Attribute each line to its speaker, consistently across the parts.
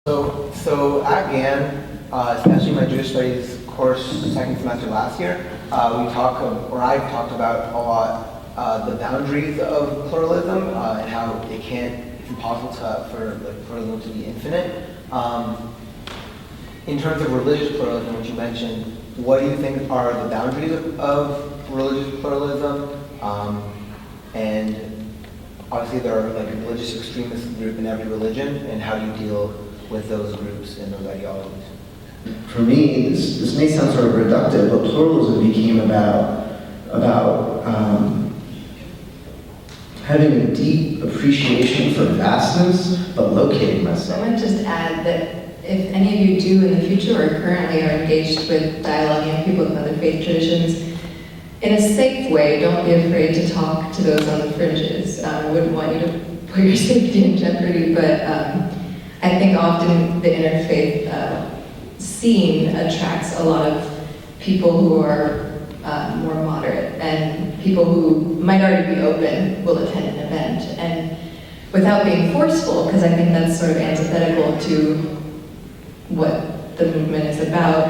Speaker 1: So at Gann, especially my Jewish Studies course second semester last year, I've talked about a lot the boundaries of pluralism and how it's impossible for pluralism to be infinite. In terms of religious pluralism, which you mentioned, what do you think are the boundaries of religious pluralism? And obviously there are like a religious extremist group in every religion, and how do you deal with those groups and those ideologies?
Speaker 2: For me, this may sound sort of reductive, but pluralism became about having a deep appreciation for vastness, but locating myself.
Speaker 3: I want to just add that if any of you do in the future or currently are engaged with dialoguing with people of other faith traditions, in a safe way, don't be afraid to talk to those on the fringes. I wouldn't want you to put your safety in jeopardy, but I think often the interfaith scene attracts a lot of people who are more moderate, and people who might already be open will attend an event. And without being forceful, because I think that's sort of antithetical to what the movement is about,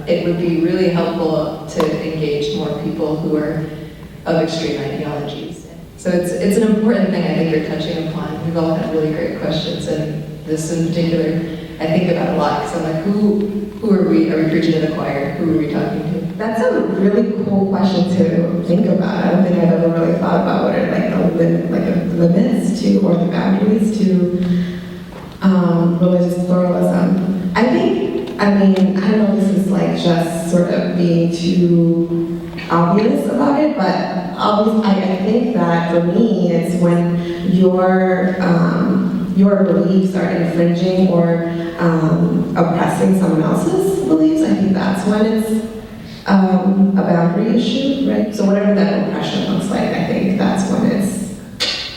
Speaker 3: it would be really helpful to engage more people who are of extreme ideologies. So it's an important thing I think you're touching upon. We've all had really great questions, and this in particular I think about a lot, because I'm like, who are we? Are we preaching to the choir? Who are we talking to?
Speaker 4: That's a really cool question to think about. I don't think I've ever really thought about what are the limits to, or the boundaries to religious pluralism. I don't know if this is like just sort of being too obvious about it, but I think that for me, it's when your beliefs are infringing or oppressing someone else's beliefs. I think that's when it's a boundary issue, right? So whatever that oppression looks like, I think that's when it's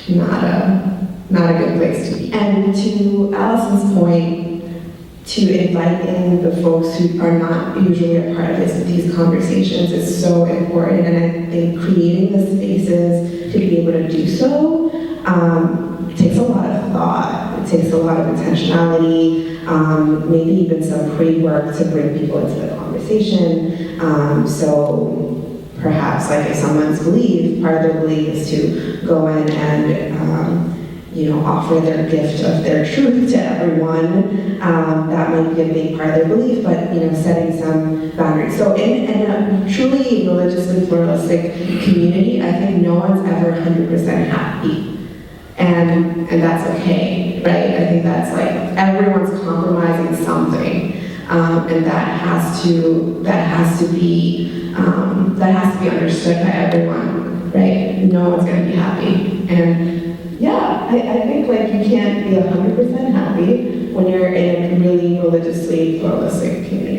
Speaker 4: not a good place to be. And to Allison's point, to invite in the folks who are not usually a part of these conversations is so important, and I think creating the spaces to be able to do so takes a lot of thought. It takes a lot of intentionality, maybe even some pre-work to bring people into the conversation. So perhaps, like, if someone's belief, part of their belief is to go in and offer their gift of their truth to everyone. That might be a big part of their belief, but setting some boundaries. So in a truly religiously pluralistic community, I think no one's ever 100% happy. And that's okay, right? I think that's like everyone's compromising something, and that has to be understood by everyone, right? No one's going to be happy, and yeah, I think like you can't be 100% happy when you're in a really religiously pluralistic community.